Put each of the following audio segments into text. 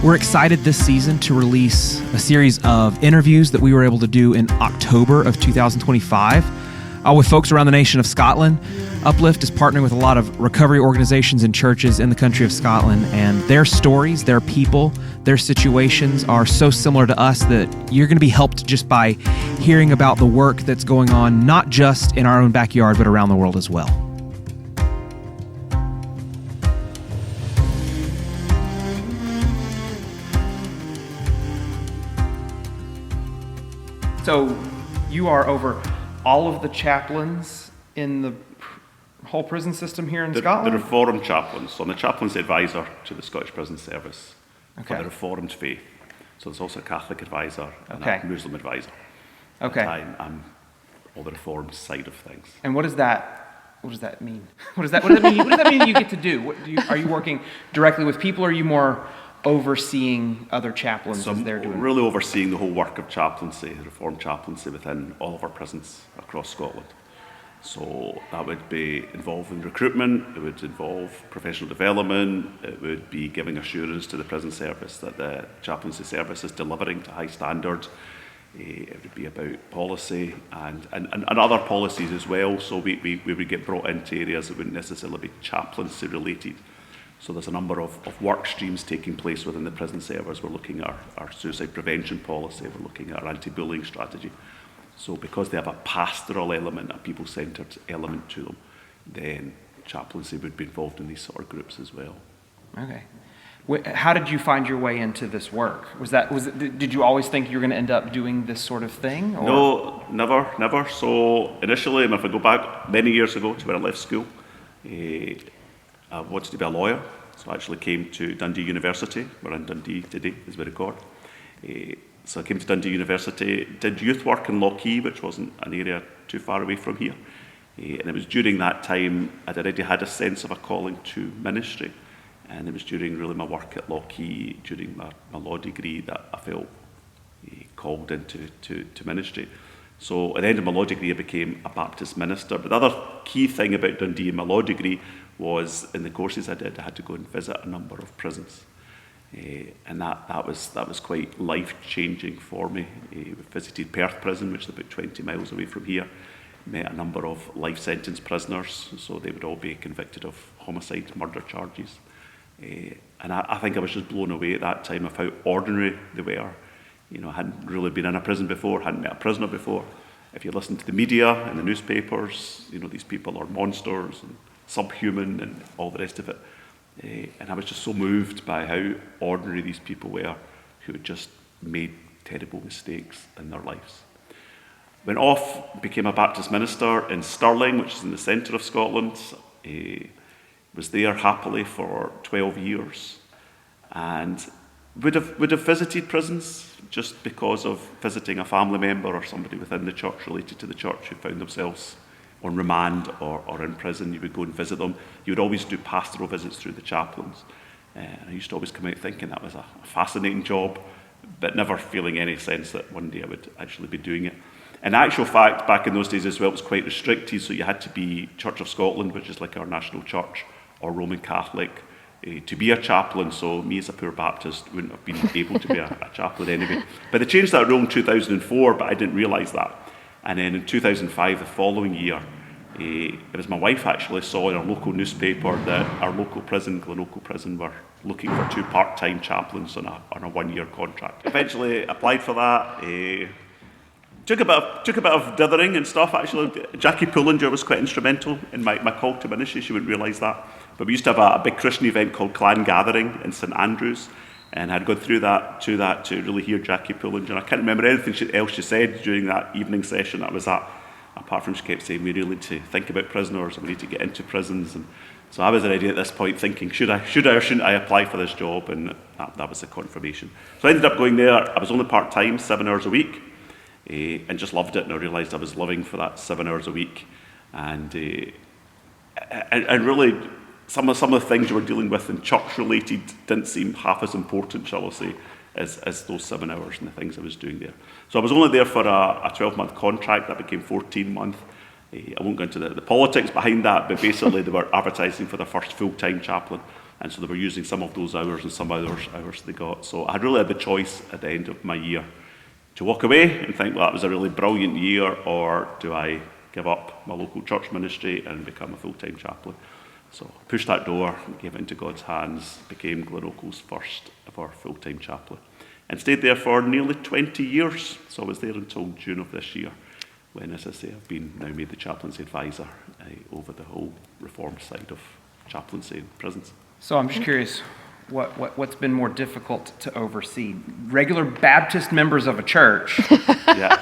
We're excited this season to release a series of interviews that we were able to do in October of 2025 with folks around the nation of Scotland. Uplift is partnering with a lot of recovery organizations and churches in the country of Scotland, and their stories, their people, their situations are so similar to us that you're going to be helped just by hearing about the work that's going on, not just in our own backyard, but around the world as well. So you are over all of the chaplains in the whole prison system here in Scotland? The Reformed chaplains. So I'm the chaplain's advisor to the Scottish Prison Service for the Reformed faith. So there's also a Catholic advisor and a Muslim advisor. Okay. I'm all the Reformed side of things. And what does that mean? What does that mean you get to do? Are you working directly with people, or are you more overseeing other chaplains as they're doing? Really overseeing the whole work of chaplaincy, Reformed chaplaincy within all of our prisons across Scotland. So that would be involved in recruitment, it would involve professional development, it would be giving assurance to the prison service that the chaplaincy service is delivering to high standards. It would be about policy and other policies as well. So we would get brought into areas that wouldn't necessarily be chaplaincy related. So there's a number of work streams taking place within the prison service. We're looking at our suicide prevention policy, we're looking at our anti-bullying strategy. So because they have a pastoral element, a people-centred element to them, then chaplaincy would be involved in these sort of groups as well. Okay. How did you find your way into this work? Did you always think you were going to end up doing this sort of thing? Or? No, never. So initially, if I go back many years ago to when I left school, I wanted to be a lawyer, so I actually came to Dundee University. We're in Dundee today as we record. So I came to Dundee University, did youth work in Lochee, which wasn't an area too far away from here. And it was during that time I'd already had a sense of a calling to ministry. And it was during really my work at Lochee, during my law degree, that I felt called into ministry. So at the end of my law degree, I became a Baptist minister. But the other key thing about Dundee in my law degree was in the courses I did, I had to go and visit a number of prisons. And that was quite life-changing for me. We visited Perth Prison, which is about 20 miles away from here. Met a number of life sentence prisoners, so they would all be convicted of homicide, murder charges. And I think I was just blown away at that time of how ordinary they were. You know, I hadn't really been in a prison before, hadn't met a prisoner before. If you listen to the media and the newspapers, you know, these people are monsters and subhuman and all the rest of it. And I was just so moved by how ordinary these people were who had just made terrible mistakes in their lives. Went off, became a Baptist minister in Stirling, which is in the centre of Scotland. Was there happily for 12 years. And would have visited prisons just because of visiting a family member or somebody within the church related to the church who found themselves on remand or in prison. You would go and visit them. You would always do pastoral visits through the chaplains. And I used to always come out thinking that was a fascinating job, but never feeling any sense that one day I would actually be doing it. In actual fact, back in those days as well, it was quite restricted, so you had to be Church of Scotland, which is like our national church, or Roman Catholic, to be a chaplain. So me as a poor Baptist wouldn't have been able to be a chaplain anyway. But they changed that rule in 2004, but I didn't realise that. And then in 2005, the following year, it was my wife actually saw in our local newspaper that our local prison, Glenorchy Prison, were looking for 2 part-time chaplains on a 1-year contract. Eventually applied for that. Took a bit of dithering and stuff actually. Jackie Pullinger was quite instrumental in my call to ministry. She wouldn't realise that. But we used to have a big Christian event called Clan Gathering in St Andrews. And I'd gone through that to really hear Jackie Pullinger. And I can't remember anything else she said during that evening session that was that, apart from she kept saying we really need to think about prisoners and we need to get into prisons. And so I was already at this point thinking, should I or shouldn't I apply for this job? And that was the confirmation. So I ended up going there. I was only part-time, 7 hours a week, and just loved it. And I realised I was living for that 7 hours a week. And really, some of the things you were dealing with in church-related didn't seem half as important, shall I say, as those 7 hours and the things I was doing there. So I was only there for a 12-month contract. That became 14-month. I won't go into the politics behind that, but basically they were advertising for their first full-time chaplain. And so they were using some of those hours and some hours they got. So I really had the choice at the end of my year to walk away and think, well, that was a really brilliant year, or do I give up my local church ministry and become a full-time chaplain? So I pushed that door, gave it into God's hands, became Glenocal's first ever full-time chaplain, and stayed there for nearly 20 years. So I was there until June of this year, when, as I say, I've been now made the chaplaincy advisor over the whole reformed side of chaplaincy in prisons. So I'm just curious, what's been more difficult to oversee? Regular Baptist members of a church,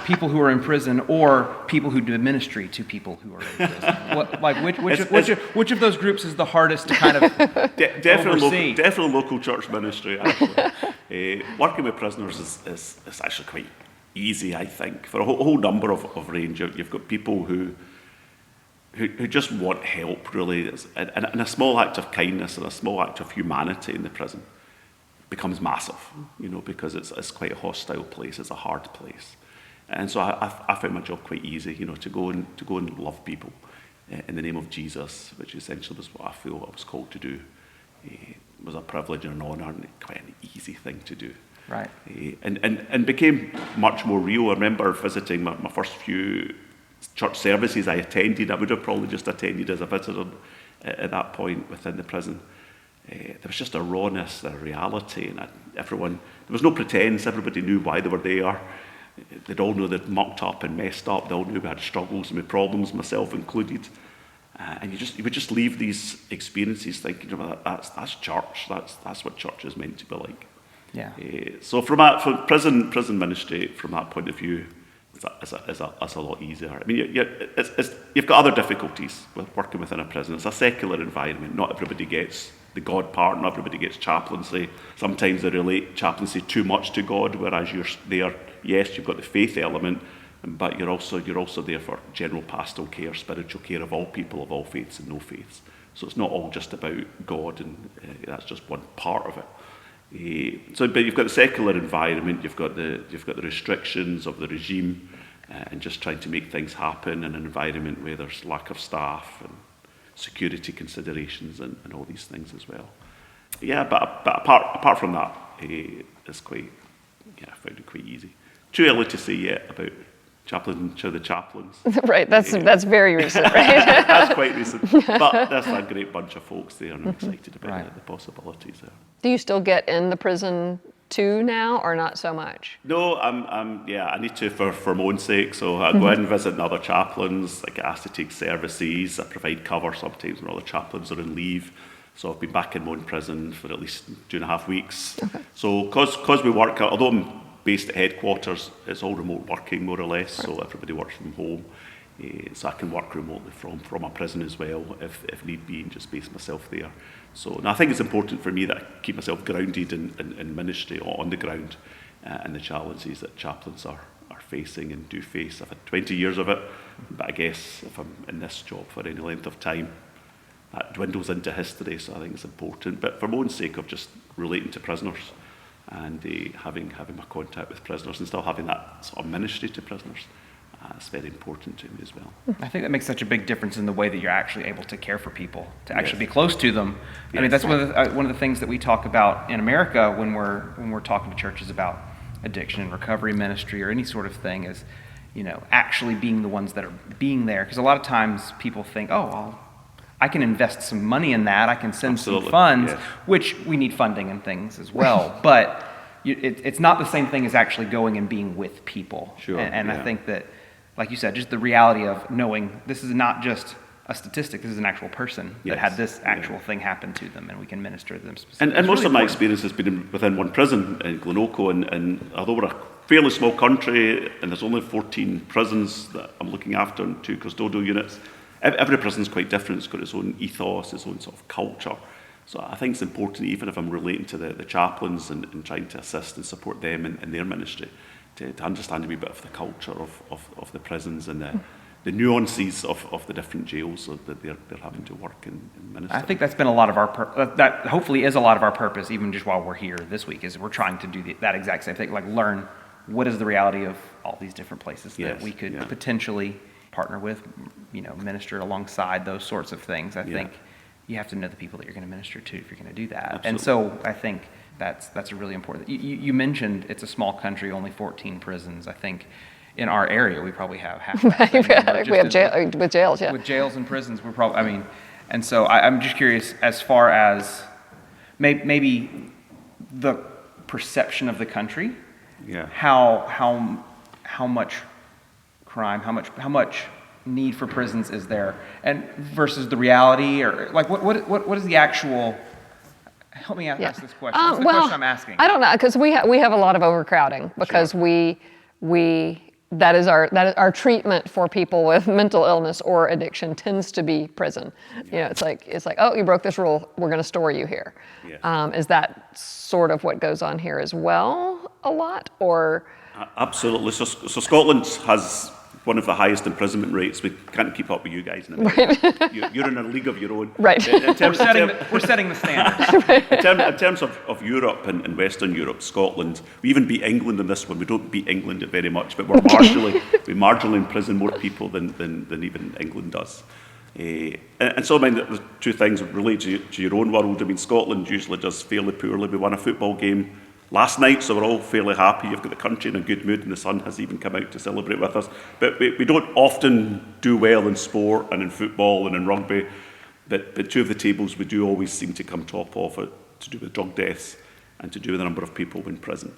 people who are in prison, or people who do ministry to people who are in prison? Which of those groups is the hardest to kind of oversee? Definitely local church ministry, actually. Working with prisoners is actually quite easy, I think, for a whole number of range. You've got people who just want help, really, and a small act of kindness and a small act of humanity in the prison becomes massive, because it's quite a hostile place, it's a hard place. And so I found my job quite easy, to go and love people in the name of Jesus, which essentially was what I feel I was called to do. It was a privilege and an honour, and quite an easy thing to do. Right. And became much more real. I remember visiting my first few church services I attended. I would have probably just attended as a visitor at that point within the prison. There was just a rawness, a reality, and there was no pretense. Everybody knew why they were there. They'd all know they'd mucked up and messed up. They all knew we had struggles and we had problems, myself included. And you would just leave these experiences thinking, that's church. That's what church is meant to be like. Yeah. So from prison ministry, from that point of view, it's a lot easier. I mean, you've got other difficulties with working within a prison. It's a secular environment. Not everybody gets the God part. Not everybody gets chaplaincy. Sometimes they relate chaplaincy too much to God, whereas you're there. Yes, you've got the faith element, but you're also there for general pastoral care, spiritual care of all people, of all faiths and no faiths. So it's not all just about God, and that's just one part of it. But you've got the secular environment, you've got the restrictions of the regime, and just trying to make things happen in an environment where there's lack of staff and security considerations and all these things as well. Yeah, but apart from that, it's quite. Yeah, I found it quite easy. Too early to say yet about the chaplains. Right, that's very recent, right? That's quite recent. But there's a great bunch of folks there, and I'm excited about the possibilities there. Do you still get in the prison too now, or not so much? No, I need to for my own sake. So I go in and visit other chaplains. I get asked to take services. I provide cover sometimes when other chaplains are on leave. So I've been back in my own prison for at least 2.5 weeks. Okay. So because we work, although I'm based at headquarters, it's all remote working more or less. Right. So everybody works from home. So I can work remotely from a prison as well, if need be, and just base myself there. So I think it's important for me that I keep myself grounded in ministry on the ground, and the challenges that chaplains are facing and do face. I've had 20 years of it, but I guess if I'm in this job for any length of time, that dwindles into history, so I think it's important. But for my own sake of just relating to prisoners and having my contact with prisoners and still having that sort of ministry to prisoners, it's very important to me as well. I think that makes such a big difference in the way that you're actually able to care for people, to actually be close to them. Yes. I mean, that's one of the things that we talk about in America when we're talking to churches about addiction and recovery ministry or any sort of thing is, actually being the ones that are being there. Because a lot of times people think, I can invest some money in that. I can send some funds, which we need funding and things as well. But it's not the same thing as actually going and being with people. Sure. And I think that, like you said, just the reality of knowing this is not just a statistic, this is an actual person that had this actual thing happen to them, and we can minister to them specifically. And most of my experience has been within one prison in Glenoco, and although we're a fairly small country and there's only 14 prisons that I'm looking after and 2 custodial units, every prison's quite different. It's got its own ethos, its own sort of culture. So I think it's important, even if I'm relating to the chaplains and trying to assist and support them in their ministry, to understand a wee bit of the culture of the prisons and the nuances of the different jails that they're having to work and minister. I think that's been a lot of that hopefully is a lot of our purpose, even just while we're here this week, is we're trying to do that exact same thing, like learn what is the reality of all these different places that we could potentially partner with, minister alongside those sorts of things. I think you have to know the people that you're going to minister to if you're going to do that. Absolutely. And so I think that's a really important. You mentioned it's a small country, only 14 prisons. I think in our area we probably have half. That same number, We have with jails, yeah. with jails and prisons, we're probably. I mean, and so I'm just curious as far as maybe the perception of the country. Yeah. How much crime, how much need for prisons is there, and versus the reality, or like what is the actual? Help me ask this question. What's the question I'm asking? I don't know, because we have a lot of overcrowding because Sure. that is our treatment for people with mental illness or addiction tends to be prison. You know, it's like, oh, you broke this rule, we're going to store you here. Yes. Is that sort of what goes on here as well a lot, or? Absolutely. So Scotland has one of the highest imprisonment rates. We can't keep up with you guys in America. You're in a league of your own. Right. We're setting the standards. In terms of Europe and Western Europe, Scotland, we even beat England in this one. We don't beat England very much, but we marginally imprison more people than even England does. And so, I mean, the two things relate to your own world. I mean, Scotland usually does fairly poorly. We won a football game last night, so we're all fairly happy. You've got the country in a good mood, and the sun has even come out to celebrate with us. But we don't often do well in sport and in football and in rugby. But two of the tables we do always seem to come top of it, to do with drug deaths and to do with the number of people in prison.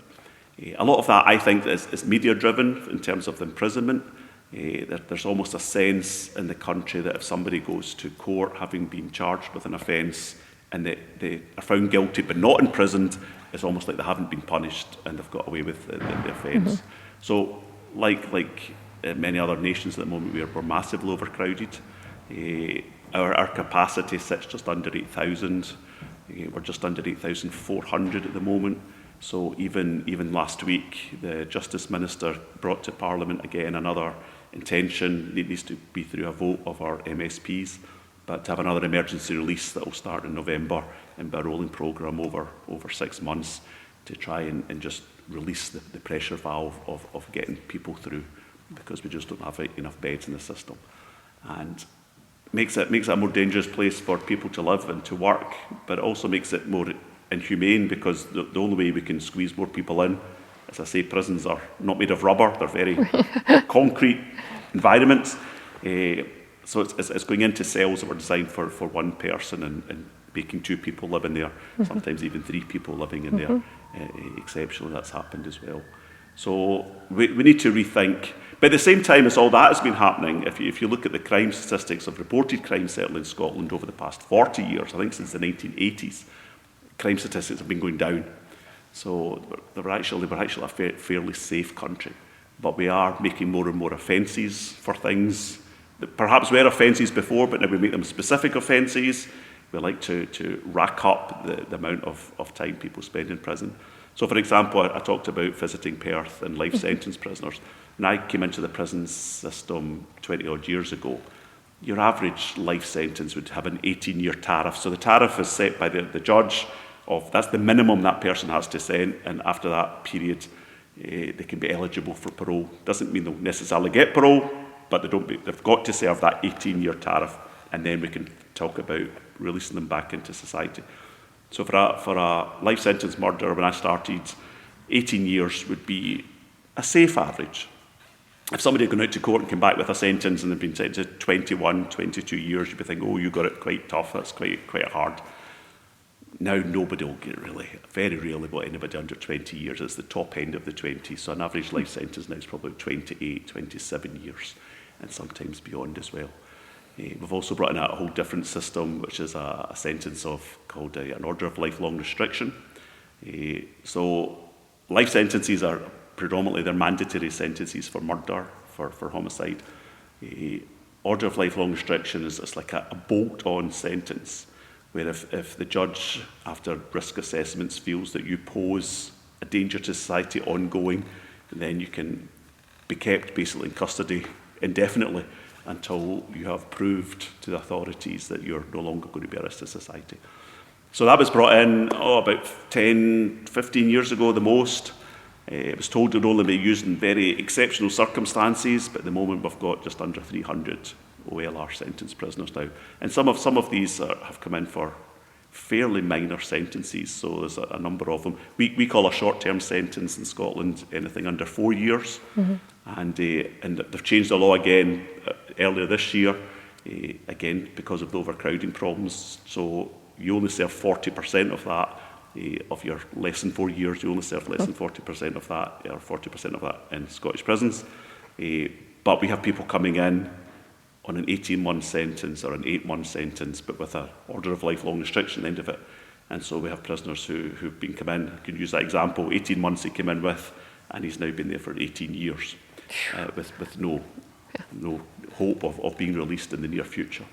A lot of that, I think, is media-driven in terms of the imprisonment. There's almost a sense in the country that if somebody goes to court having been charged with an offence and they are found guilty but not imprisoned, it's almost like they haven't been punished and they've got away with the offence. Mm-hmm. So, like many other nations at the moment, we're massively overcrowded. Our capacity sits just under 8,000. We're just under 8,400 at the moment. So even last week, the Justice Minister brought to Parliament again another intention. It needs to be through a vote of our MSPs, but to have another emergency release that will start in November and be a rolling programme over 6 months to try and just release the pressure valve of getting people through, because we just don't have enough beds in the system. And makes it a more dangerous place for people to live and to work, but it also makes it more inhumane, because the only way we can squeeze more people in, as I say, prisons are not made of rubber, they're very concrete environments. So it's going into cells that were designed for one person and making 2 people live in there, sometimes even 3 people living in there. Exceptionally, that's happened as well. So we need to rethink. But at the same time as all that has been happening, if you look at the crime statistics of reported crime, certainly in Scotland over the past 40 years, I think since the 1980s, crime statistics have been going down. So we're actually a fairly safe country. But we are making more and more offences for things that perhaps were offences before, but now we make them specific offences. We like to rack up the amount of time people spend in prison. So, for example, I talked about visiting Perth and life sentence prisoners. When I came into the prison system 20-odd years ago, your average life sentence would have an 18-year tariff. So the tariff is set by the judge. That's the minimum that person has to send, and after that period, they can be eligible for parole. Doesn't mean they'll necessarily get parole, but they've got to serve that 18-year tariff, and then we can talk about releasing them back into society. So for a life sentence murder, when I started, 18 years would be a safe average. If somebody had gone out to court and came back with a sentence and they'd been sentenced to 21, 22 years, you'd be thinking, oh, you got it quite tough, that's quite hard. Now nobody will get very rarely will anybody under 20 years. It's the top end of the 20s. So an average life sentence now is probably 28, 27 years, and sometimes beyond as well. We've also brought in a whole different system, which is a sentence called an order of lifelong restriction. So life sentences are predominantly, they're mandatory sentences for murder, for homicide. Order of lifelong restriction is like a bolt-on sentence, where if the judge, after risk assessments, feels that you pose a danger to society ongoing, then you can be kept basically in custody indefinitely until you have proved to the authorities that you're no longer going to be a risk to society. So that was brought in about 10, 15 years ago, the most. It was told it would only be used in very exceptional circumstances, but at the moment we've got just under 300 OLR sentenced prisoners now. And some of these have come in for fairly minor sentences, so there's a number of them. We call a short-term sentence in Scotland anything under 4 years, and they've changed the law again earlier this year, again because of the overcrowding problems. So you only serve 40% of that, of your less than 4 years. You only serve less than 40% of that, or 40% of that in Scottish prisons. But we have people coming in on an 18-month sentence or an 8-month sentence, but with an order of lifelong restriction at the end of it. And so we have prisoners who've been come in. I can use that example. 18 months he came in with, and he's now been there for 18 years with no hope of being released in the near future.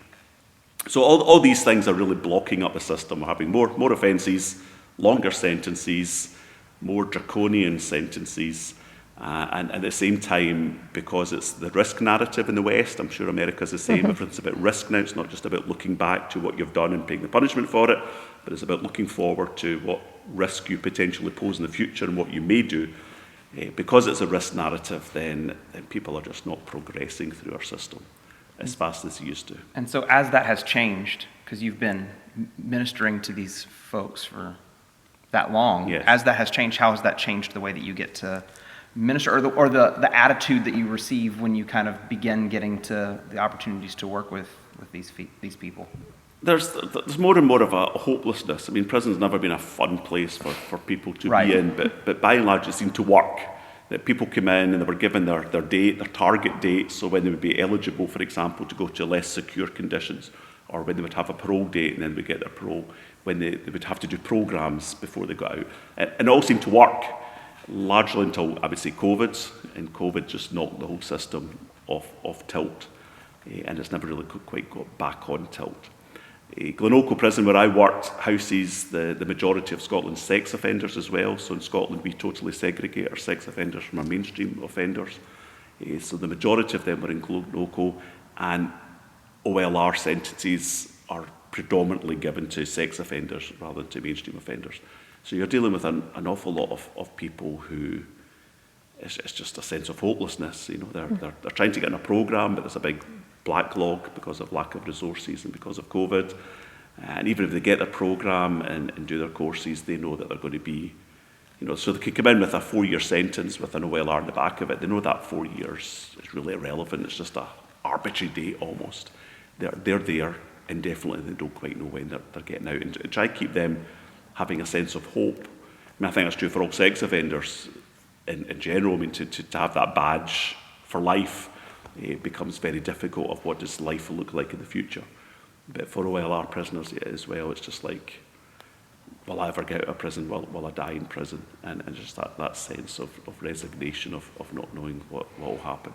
So all these things are really blocking up the system. We're having more offences, longer sentences, more draconian sentences, and at the same time, because it's the risk narrative in the West, I'm sure America's the same. Everything's about risk now. It's not just about looking back to what you've done and paying the punishment for it, but it's about looking forward to what risk you potentially pose in the future and what you may do. Because it's a risk narrative, then people are just not progressing through our system as fast as they used to. And so as that has changed, because you've been ministering to these folks for that long, Yes. As that has changed, how has that changed the way that you get to minister, or the attitude that you receive when you kind of begin getting to the opportunities to work with these people? There's more and more of a hopelessness. I mean, prison's never been a fun place for people to Right. be in, but by and large it seemed to work. That people came in and they were given their date, their target date, so when they would be eligible, for example, to go to less secure conditions, or when they would have a parole date and then would get their parole, when they would have to do programs before they got out. And it all seemed to work, largely until, I would say, COVID, and COVID just knocked the whole system off tilt, and it's never really quite got back on tilt. Glenorchy Prison, where I worked, houses the majority of Scotland's sex offenders as well. So in Scotland, we totally segregate our sex offenders from our mainstream offenders. So the majority of them are in Glenorchy, and OLR sentences are predominantly given to sex offenders rather than to mainstream offenders. So you're dealing with an awful lot of people who, it's just a sense of hopelessness. You know, they're trying to get in a programme, but there's a big backlog because of lack of resources and because of COVID. And even if they get their programme and do their courses, they know that they're going to be, you know, so they could come in with a 4-year sentence with an OLR in the back of it. They know that 4 years is really irrelevant. It's just an arbitrary date almost. They're there indefinitely. They don't quite know when they're getting out. And try to keep them having a sense of hope. I mean, I think that's true for all sex offenders in general. I mean, to have that badge for life, it becomes very difficult of what does life look like in the future. But for OLR prisoners as well, it's just like, will I ever get out of prison? Will I die in prison? And just that sense of resignation, of not knowing what will happen.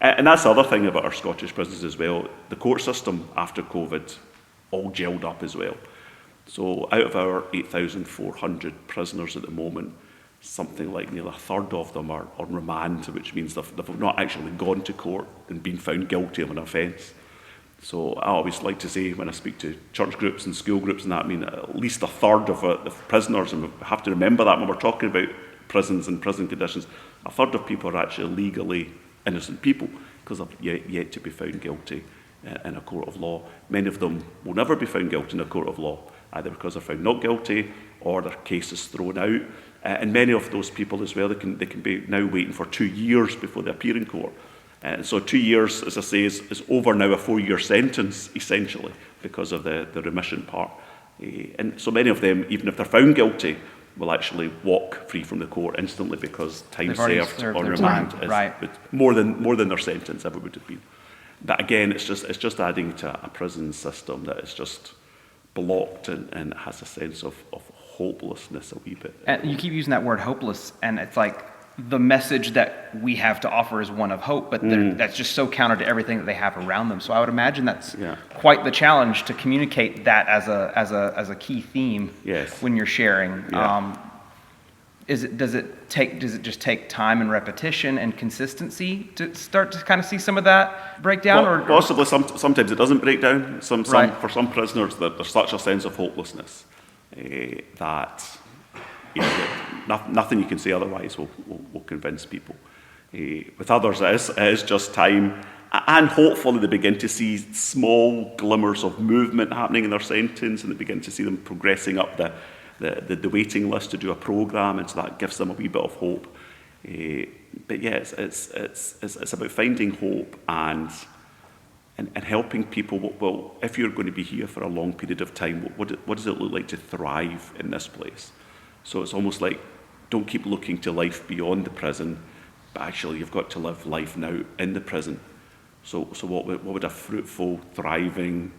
And that's the other thing about our Scottish prisons as well. The court system after COVID all gelled up as well. So out of our 8,400 prisoners at the moment, something like nearly a third of them are on remand, which means they've not actually gone to court and been found guilty of an offence. So I always like to say, when I speak to church groups and school groups and that, I mean, at least a third of the prisoners, and we have to remember that when we're talking about prisons and prison conditions, a third of people are actually legally innocent people because they've yet to be found guilty in a court of law. Many of them will never be found guilty in a court of law, either because they're found not guilty or their case is thrown out. And many of those people as well, they can be now waiting for 2 years before they appear in court. And so 2 years, as I say, is over now a 4-year sentence, essentially, because of the remission part. And so many of them, even if they're found guilty, will actually walk free from the court instantly because time served on remand is more than their sentence ever would have been. But again, it's just adding to a prison system that is just blocked and has a sense of hopelessness a wee bit. And you keep using that word hopeless, and it's like the message that we have to offer is one of hope, but that's just so counter to everything that they have around them. So I would imagine that's quite the challenge to communicate that as a key theme when you're sharing. Yeah. Does it just take time and repetition and consistency to start to kind of see some of that breakdown? Well, or possibly sometimes it doesn't break down. For some prisoners, there's such a sense of hopelessness that nothing you can say otherwise will convince people. With others, it is just time, and hopefully they begin to see small glimmers of movement happening in their sentence, and they begin to see them progressing up the waiting list to do a programme, and so that gives them a wee bit of hope. But yeah, it's about finding hope and helping people. Well, if you're going to be here for a long period of time, what does it look like to thrive in this place? So it's almost like, don't keep looking to life beyond the prison, but actually you've got to live life now in the prison. So what would a fruitful, thriving,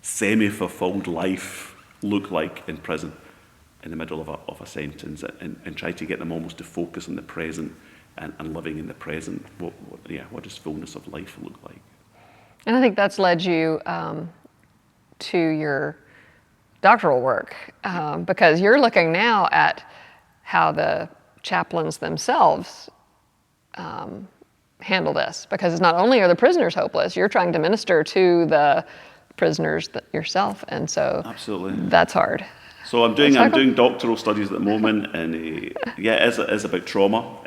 semi-fulfilled life look like in prison, in the middle of a sentence, and try to get them almost to focus on the present and living in the present. What does fullness of life look like? And I think that's led you to your doctoral work, because you're looking now at how the chaplains themselves handle this. Because it's not only are the prisoners hopeless, you're trying to minister to the prisoners yourself, and so absolutely, that's hard. So I'm doing doctoral studies at the moment, and it is about trauma.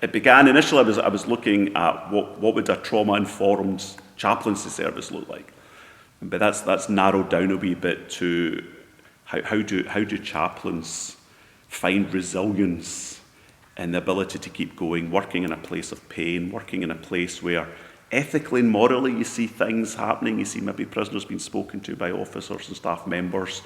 It began initially. I was looking at what would a trauma-informed chaplaincy service look like, but that's narrowed down a wee bit to how do chaplains find resilience and the ability to keep going, working in a place of pain, working in a place where ethically and morally you see things happening. You see maybe prisoners being spoken to by officers and staff members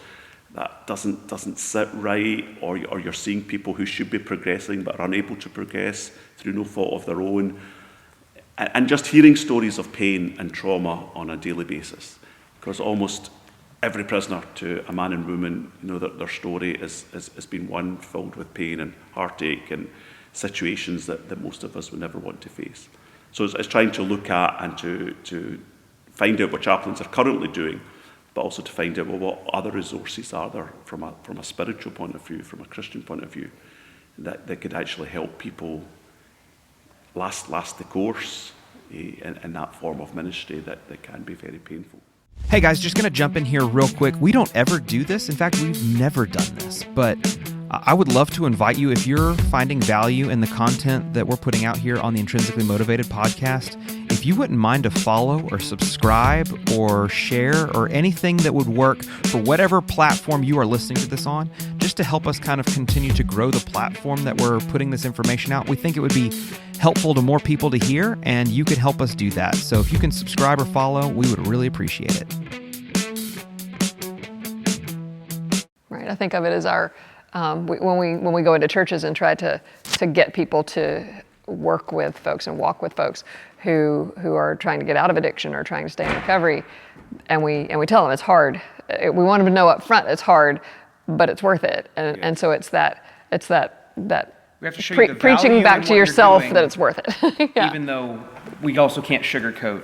that doesn't sit right, or you're seeing people who should be progressing but are unable to progress through no fault of their own, and just hearing stories of pain and trauma on a daily basis, because almost every prisoner, to a man and woman, that their story has been one filled with pain and heartache and situations that most of us would never want to face. So it's trying to look at and to find out what chaplains are currently doing, but also to find out, well, what other resources are there from a spiritual point of view, from a Christian point of view, that could actually help people last the course in that form of ministry that can be very painful. Hey guys, just going to jump in here real quick. We don't ever do this. In fact, we've never done this, but I would love to invite you, if you're finding value in the content that we're putting out here on the Intrinsically Motivated podcast, if you wouldn't mind to follow or subscribe or share or anything that would work for whatever platform you are listening to this on, just to help us kind of continue to grow the platform that we're putting this information out. We think it would be helpful to more people to hear, and you could help us do that. So if you can subscribe or follow, we would really appreciate it. Right. I think of it as our when we go into churches and try to get people to work with folks and walk with folks who are trying to get out of addiction or trying to stay in recovery, and we tell them it's hard. We want them to know up front it's hard, but it's worth it. And so it's that We have to show you the preaching value back in to what you're yourself doing, that it's worth it. Yeah. even though we also can't sugarcoat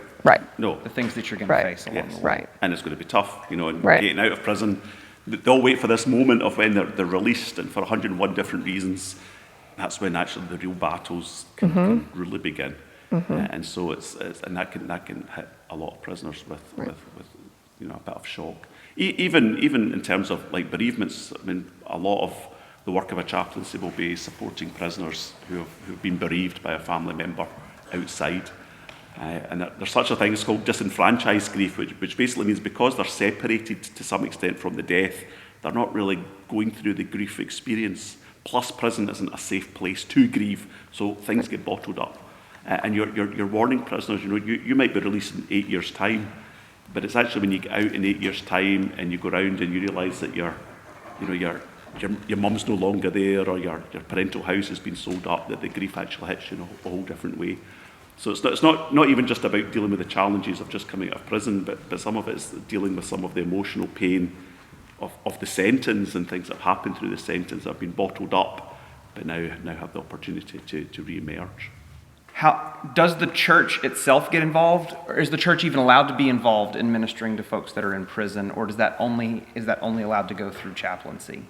No. the things that you're going Right. to face along the way. Right. And it's going to be tough, and Right. getting out of prison. They'll wait for this moment of when they're released, and for 101 different reasons, that's when actually the real battles can really begin. And so it's that can hit a lot of prisoners with a bit of shock. Even in terms of like bereavements. I mean, a lot of the work of a chaplaincy will be supporting prisoners who've been bereaved by a family member outside. And there's such a thing as called disenfranchised grief, which basically means because they're separated to some extent from the death, they're not really going through the grief experience. Plus, prison isn't a safe place to grieve, so things get bottled up. And you're warning prisoners. You might be released in 8 years' time, but it's actually when you get out in 8 years' time and you go around and you realise that your mum's no longer there, or your parental house has been sold up, that the grief actually hits you in a whole different way. So it's not even just about dealing with the challenges of just coming out of prison, but some of it is dealing with some of the emotional pain of the sentence and things that have happened through the sentence that have been bottled up, but now have the opportunity to re-emerge. How does the church itself get involved, or is the church even allowed to be involved in ministering to folks that are in prison, or is that only allowed to go through chaplaincy?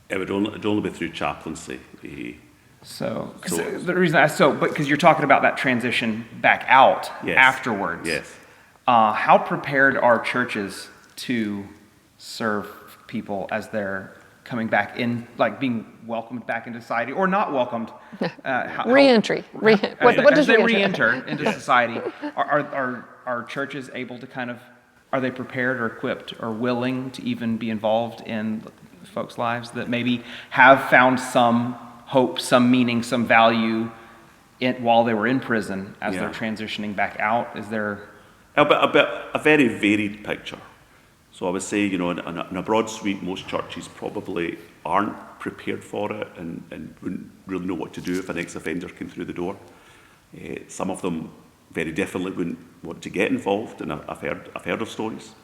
It would only be through chaplaincy. Because you're talking about that transition back out afterwards. Yes. How prepared are churches to serve people as they're coming back in, like being welcomed back into society or not welcomed? Re-entry. What does they re-enter? re-enter into society? Are churches able to kind of, are they prepared or equipped or willing to even be involved in folks' lives that maybe have found some hope, some meaning, some value while they were in prison as they're transitioning back out? Is there a very varied picture? So I would say, in a broad sweep, most churches probably aren't prepared for it and wouldn't really know what to do if an ex-offender came through the door. Some of them very definitely wouldn't want to get involved, and I've heard of stories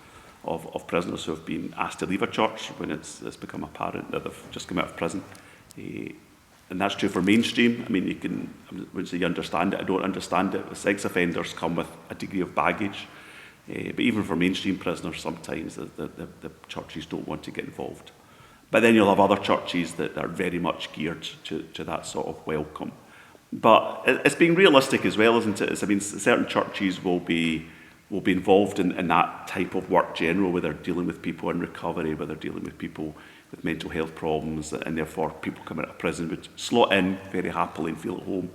of prisoners who have been asked to leave a church when it's become apparent that they've just come out of prison. And that's true for mainstream. I mean, when you say you understand it, I don't understand it. Sex offenders come with a degree of baggage. But even for mainstream prisoners, sometimes the churches don't want to get involved. But then you'll have other churches that are very much geared to that sort of welcome. But it's being realistic as well, isn't it? I mean, certain churches will be involved in that type of work generally, where they're dealing with people in recovery, where they're dealing with people with mental health problems, and therefore people coming out of prison would slot in very happily and feel at home.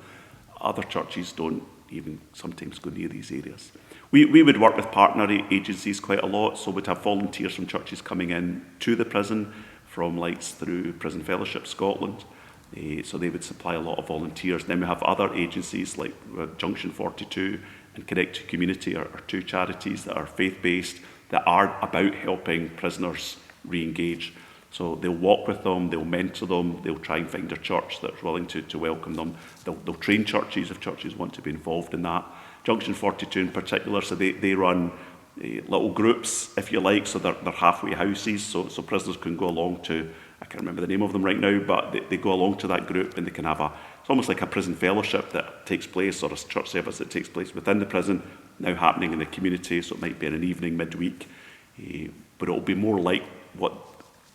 Other churches don't even sometimes go near these areas. We would work with partner agencies quite a lot, so we'd have volunteers from churches coming in to the prison, from Lights through Prison Fellowship Scotland. So they would supply a lot of volunteers. Then we have other agencies like Junction 42 and Connect to Community are two charities that are faith-based, that are about helping prisoners re-engage. So they'll walk with them, they'll mentor them, they'll try and find a church that's willing to welcome them. They'll train churches if churches want to be involved in that. Junction 42 in particular, so they run little groups, if you like, so they're halfway houses, so prisoners can go along to, I can't remember the name of them right now, but they go along to that group and they can have it's almost like a prison fellowship that takes place, or a church service that takes place within the prison, now happening in the community, so it might be in an evening, midweek, but it'll be more like what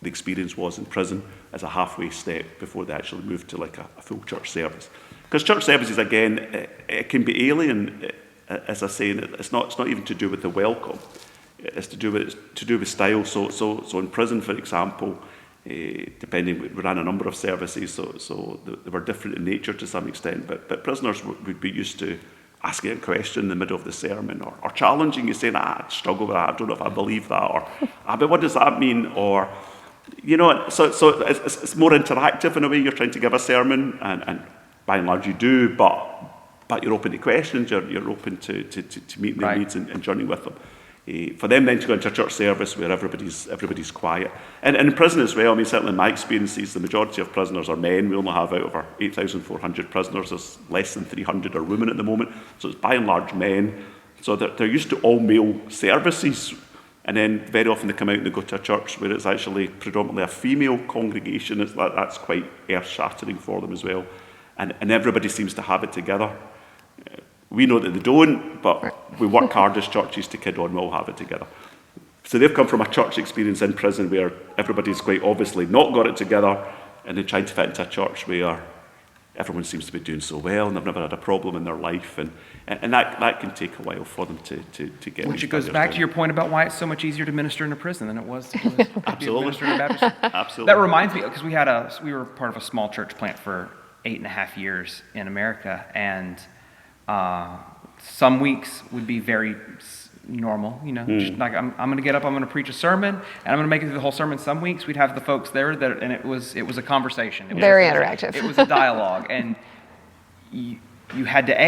the experience was in prison as a halfway step before they actually move to like a full church service. Because church services, again, it can be alien, as I say, it's not even to do with the welcome, it's to do with style. So in prison, for example, depending, we ran a number of services, so they were different in nature to some extent, but prisoners would be used to asking a question in the middle of the sermon, or challenging you, saying, I struggle with that, I don't know if I believe that, or but what does that mean, or so it's more interactive in a way. You're trying to give a sermon, and by and large you do, but you're open to questions, you're open to meeting their needs and journeying with them. For them then to go into a church service where everybody's quiet. And in prison as well, I mean, certainly in my experiences, the majority of prisoners are men. We only have out of our 8,400 prisoners, there's less than 300 are women at the moment, so it's by and large men. So they're used to all male services. And then very often they come out and they go to a church where it's actually predominantly a female congregation. That's quite earth-shattering for them as well. And everybody seems to have it together. We know that they don't, but we work hard as churches to kid on, we'll have it together. So they've come from a church experience in prison where everybody's quite obviously not got it together, and they're trying to fit into a church where everyone seems to be doing so well and they've never had a problem in their life, and that can take a while for them to get. Which goes back to your point about why it's so much easier to minister in a prison than it was to be a minister in a Baptist. Absolutely. That reminds me, because we were part of a small church plant for 8.5 years in America, and some weeks would be very normal, just like I'm going to get up, I'm going to preach a sermon, and I'm going to make it through the whole sermon. Some weeks we'd have the folks there, and it was a conversation. It was very interactive. It was a dialogue, and you had to,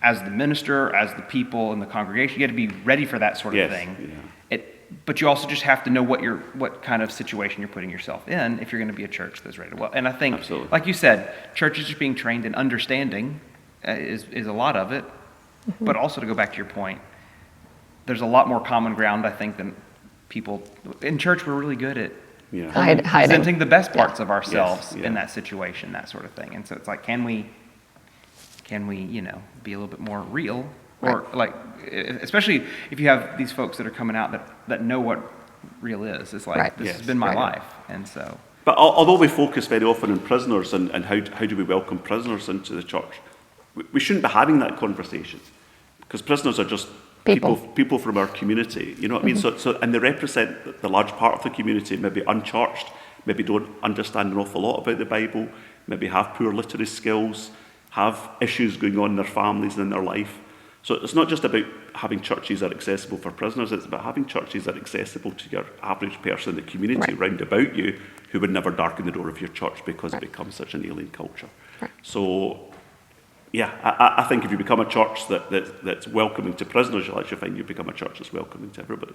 as the minister, as the people in the congregation, you had to be ready for that sort of thing. Yeah. But you also just have to know what kind of situation you're putting yourself in if you're going to be a church that's ready to well. And I think, absolutely, like you said, churches just being trained in understanding is a lot of it. Mm-hmm. But also, to go back to your point, there's a lot more common ground, I think, than people in church. We're really good at presenting the best parts of ourselves in that situation, that sort of thing. And so it's like, can we be a little bit more real? Or like, especially if you have these folks that are coming out that know what real is. It's like, this has been my life. And so. But although we focus very often on prisoners and how do we welcome prisoners into the church, we shouldn't be having that conversation, because prisoners are just people from our community. You know what I mean? So and they represent the large part of the community, maybe unchurched, maybe don't understand an awful lot about the Bible, maybe have poor literary skills, have issues going on in their families and in their life. So it's not just about having churches that are accessible for prisoners, it's about having churches that are accessible to your average person in the community round about you who would never darken the door of your church because it becomes such an alien culture. So, yeah, I think if you become a church that's welcoming to prisoners, you'll actually find you become a church that's welcoming to everybody.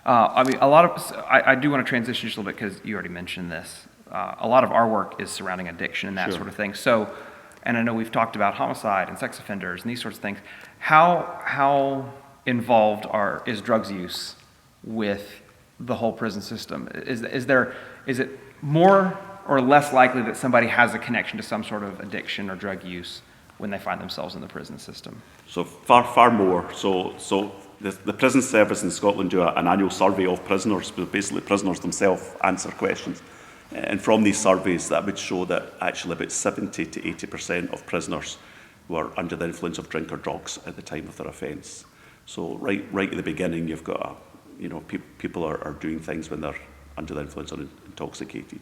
I mean, I do want to transition just a little bit because you already mentioned this. A lot of our work is surrounding addiction and that sort of thing. So, and I know we've talked about homicide and sex offenders and these sorts of things. How involved is drugs use with the whole prison system? Is it more or less likely that somebody has a connection to some sort of addiction or drug use when they find themselves in the prison system? So far more. So the prison service in Scotland do an annual survey of prisoners, but basically prisoners themselves answer questions. And from these surveys, that would show that actually about 70 to 80% of prisoners were under the influence of drink or drugs at the time of their offence. So right at the beginning, you've got people are doing things when they're under the influence or intoxicated.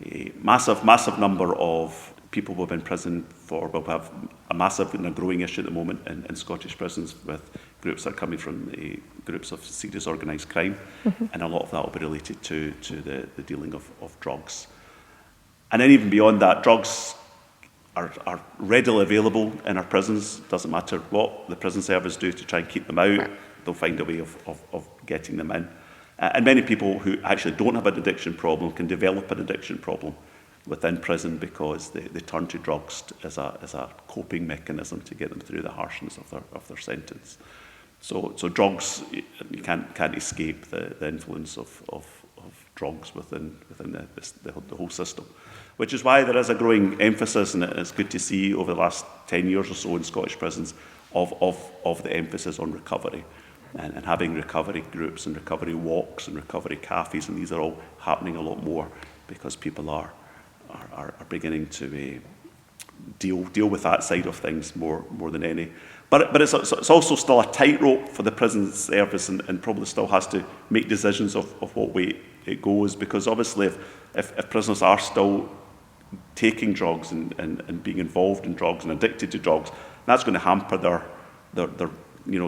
A massive number of people will be in prison we'll have a massive and a growing issue at the moment in Scottish prisons with groups that are coming from groups of serious organised crime, and a lot of that will be related to the dealing of drugs. And then even beyond that, drugs are readily available in our prisons. Doesn't matter what the prison service do to try and keep them out, they'll find a way of getting them in. And many people who actually don't have an addiction problem can develop an addiction problem within prison because they turn to drugs as a coping mechanism to get them through the harshness of their sentence. So drugs, you can't escape the influence of drugs within the whole system, which is why there is a growing emphasis, and it's good to see over the last 10 years or so in Scottish prisons of the emphasis on recovery. And having recovery groups and recovery walks and recovery cafes, and these are all happening a lot more because people are beginning to deal with that side of things more than any. But it's also still a tightrope for the prison service, and probably still has to make decisions of what way it goes, because obviously if prisoners are still taking drugs and being involved in drugs and addicted to drugs, that's going to hamper their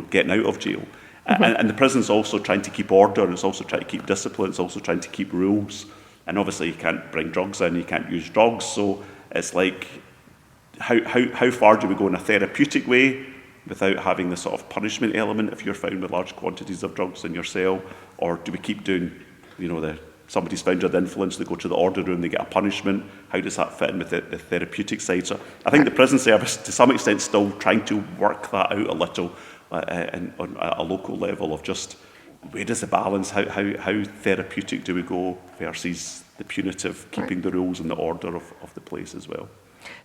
getting out of jail. And the prison's also trying to keep order, and it's also trying to keep discipline, it's also trying to keep rules. And obviously you can't bring drugs in, you can't use drugs, so it's like, how far do we go in a therapeutic way without having the sort of punishment element if you're found with large quantities of drugs in your cell? Or do we keep doing, somebody's found under influence, they go to the order room, they get a punishment? How does that fit in with the therapeutic side? So I think the prison service, to some extent, still trying to work that out a little on a local level of just, where does the balance, how therapeutic do we go versus the punitive, keeping the rules and the order of the place as well.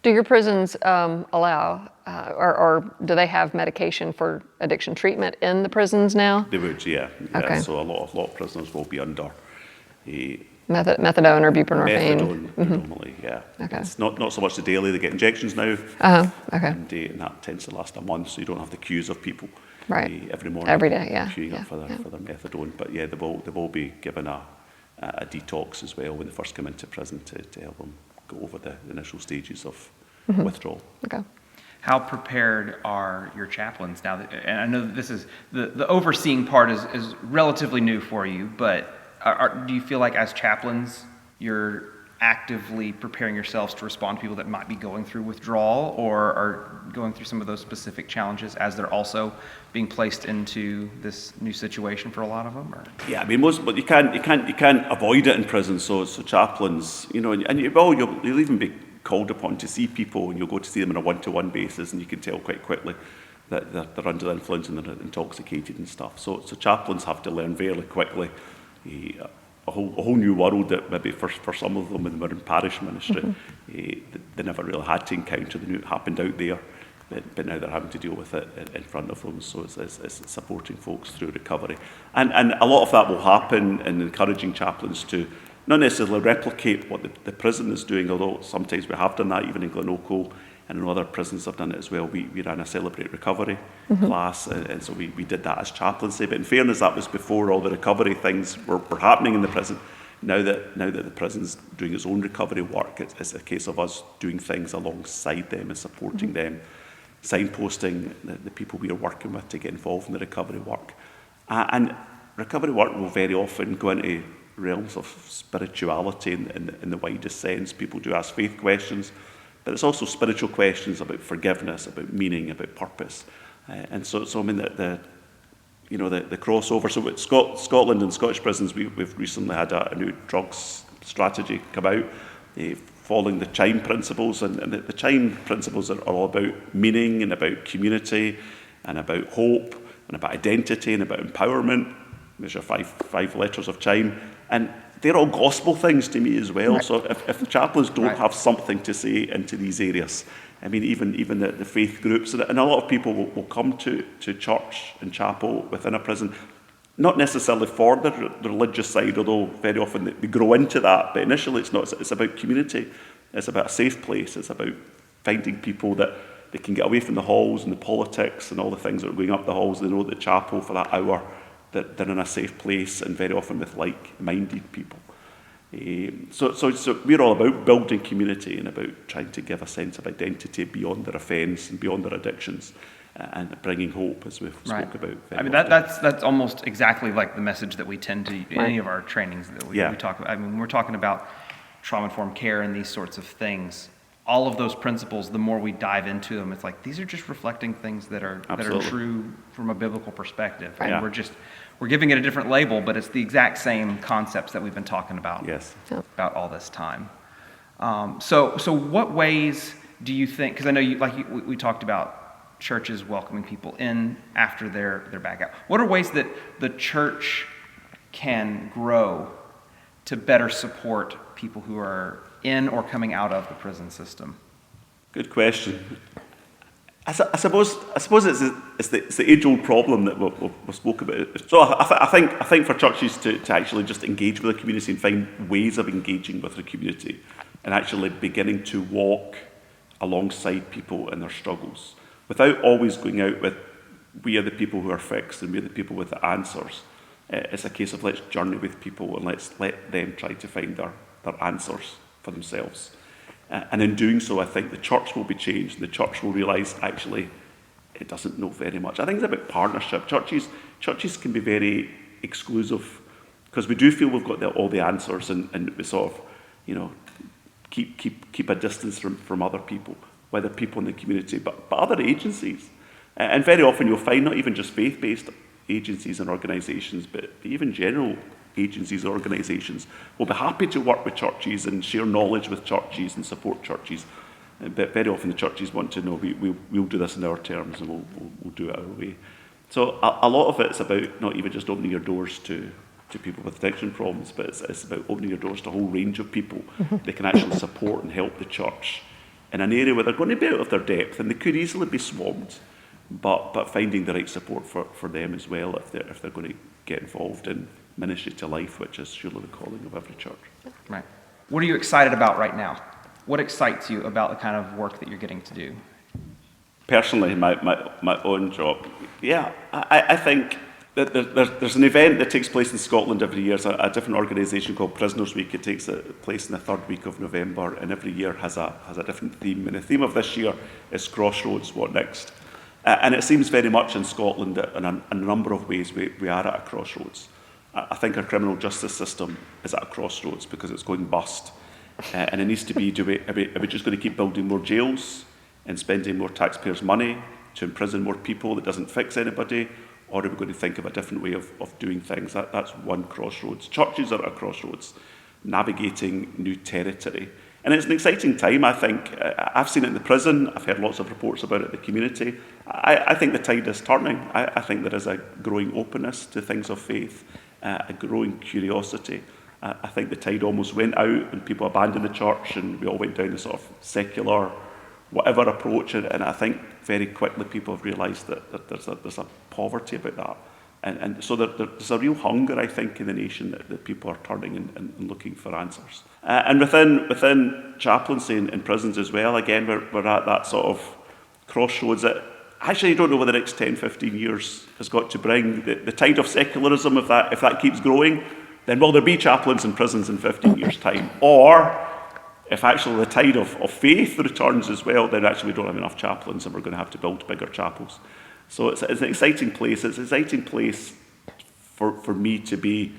Do your prisons allow, or do they have medication for addiction treatment in the prisons now? They would, yeah. Okay. So a lot of prisoners will be under methadone or buprenorphine? Methadone, predominantly, yeah. Okay. It's not so much the daily, they get injections now. Okay. And that tends to last a month, so you don't have the queues of people every morning. Every day, yeah. Queuing up for their methadone. But yeah, they will be given a detox as well when they first come into prison to help them go over the initial stages of withdrawal. Okay. How prepared are your chaplains now? And I know that this is the overseeing part is relatively new for you, but do you feel like as chaplains you're actively preparing yourselves to respond to people that might be going through withdrawal or are going through some of those specific challenges as they're also being placed into this new situation for a lot of them? Or? Yeah, I mean, but you can't avoid it in prison. So chaplains, you'll even be called upon to see people, and you'll go to see them on a one-to-one basis, and you can tell quite quickly that they're under the influence and they're intoxicated and stuff. So chaplains have to learn very quickly a whole new world that maybe for some of them when they were in parish ministry, they never really had to encounter. They knew it happened out there, but now they're having to deal with it in front of them. So it's supporting folks through recovery. And a lot of that will happen in encouraging chaplains to not necessarily replicate what the prison is doing, although sometimes we have done that even in Glenorchy, and in other prisons have done it as well. We ran a Celebrate Recovery class, and so we did that as chaplaincy. But in fairness, that was before all the recovery things were happening in the prison. Now that the prison's doing its own recovery work, it's a case of us doing things alongside them and supporting them, signposting the people we are working with to get involved in the recovery work. And recovery work will very often go into realms of spirituality in the widest sense. People do ask faith questions, but it's also spiritual questions about forgiveness, about meaning, about purpose. And so I mean, the crossover. So with Scotland and Scottish prisons, we've recently had a new drugs strategy come out, following the CHIME principles. And the CHIME principles are all about meaning and about community and about hope and about identity and about empowerment. There's your five letters of CHIME. And they're all gospel things to me as well. Right. So if the chaplains don't have something to say into these areas, I mean, even the faith groups, and a lot of people will come to church and chapel within a prison, not necessarily for the religious side, although very often they grow into that, but initially it's not. It's about community, it's about a safe place, it's about finding people that they can get away from the halls and the politics and all the things that are going up the halls. They know that chapel for that hour, that they're in a safe place, and very often with like-minded people. So we're all about building community and about trying to give a sense of identity beyond their offence and beyond their addictions, and bringing hope, as we've spoke about. I mean, that's almost exactly like the message that we tend to in any of our trainings that we talk about. I mean, when we're talking about trauma-informed care and these sorts of things, all of those principles, the more we dive into them, it's like these are just reflecting things that are true from a biblical perspective, and we're giving it a different label, but it's the exact same concepts that we've been talking about about all this time. So what ways do you think? Because I know we talked about churches welcoming people in after they're back out. What are ways that the church can grow to better support people who are in or coming out of the prison system? Good question. I suppose it's the age-old problem that we spoke about. So I think for churches to actually just engage with the community and find ways of engaging with the community and actually beginning to walk alongside people in their struggles without always going out with, we are the people who are fixed and we are the people with the answers. It's a case of let's journey with people and let's let them try to find their answers for themselves. And in doing so, I think the church will be changed. The church will realise, actually, it doesn't know very much. I think it's about partnership. Churches can be very exclusive because we do feel we've got all the answers, and we sort of, keep a distance from other people, whether people in the community, but other agencies. And very often you'll find not even just faith-based agencies and organisations, but even general agencies or organisations will be happy to work with churches and share knowledge with churches and support churches. But very often the churches want to know, we'll do this in our terms and we'll do it our way. So a lot of it's about not even just opening your doors to people with addiction problems, but it's about opening your doors to a whole range of people that can actually support and help the church in an area where they're going to be out of their depth and they could easily be swamped, but finding the right support for them as well if they're going to get involved in ministry to life, which is surely the calling of every church. Right. What are you excited about right now? What excites you about the kind of work that you're getting to do? Personally, my own job. Yeah, I think that there's an event that takes place in Scotland every year. It's a different organisation called Prisoners Week. It takes place in the third week of November, and every year has a different theme. And the theme of this year is Crossroads, what next? And it seems very much in Scotland that in a number of ways we are at a crossroads. I think our criminal justice system is at a crossroads because it's going bust. And it needs to be, are we just going to keep building more jails and spending more taxpayers' money to imprison more people that doesn't fix anybody? Or are we going to think of a different way of doing things? That's one crossroads. Churches are at a crossroads, navigating new territory. And it's an exciting time, I think. I've seen it in the prison. I've heard lots of reports about it in the community. I think the tide is turning. I think there is a growing openness to things of faith, a growing curiosity. I think the tide almost went out and people abandoned the church and we all went down the sort of secular, whatever approach. And I think very quickly people have realised that there's a poverty about that. And so there's a real hunger, I think, in the nation that people are turning and looking for answers. And within chaplaincy in prisons as well, again, we're at that sort of crossroads that actually you don't know what the next 10, 15 years has got to bring. The tide of secularism, if that keeps growing, then will there be chaplains in prisons in 15 years' time? Or if actually the tide of faith returns as well, then actually we don't have enough chaplains and we're going to have to build bigger chapels. So it's an exciting place. It's an exciting place for me to be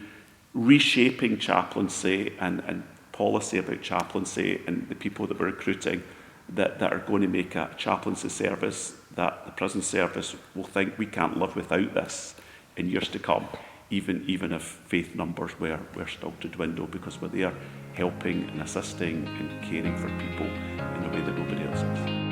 reshaping chaplaincy and policy about chaplaincy and the people that we're recruiting that are going to make a chaplaincy service that the prison service will think we can't live without this in years to come, even if faith numbers were still to dwindle, because we're there helping and assisting and caring for people in a way that nobody else is.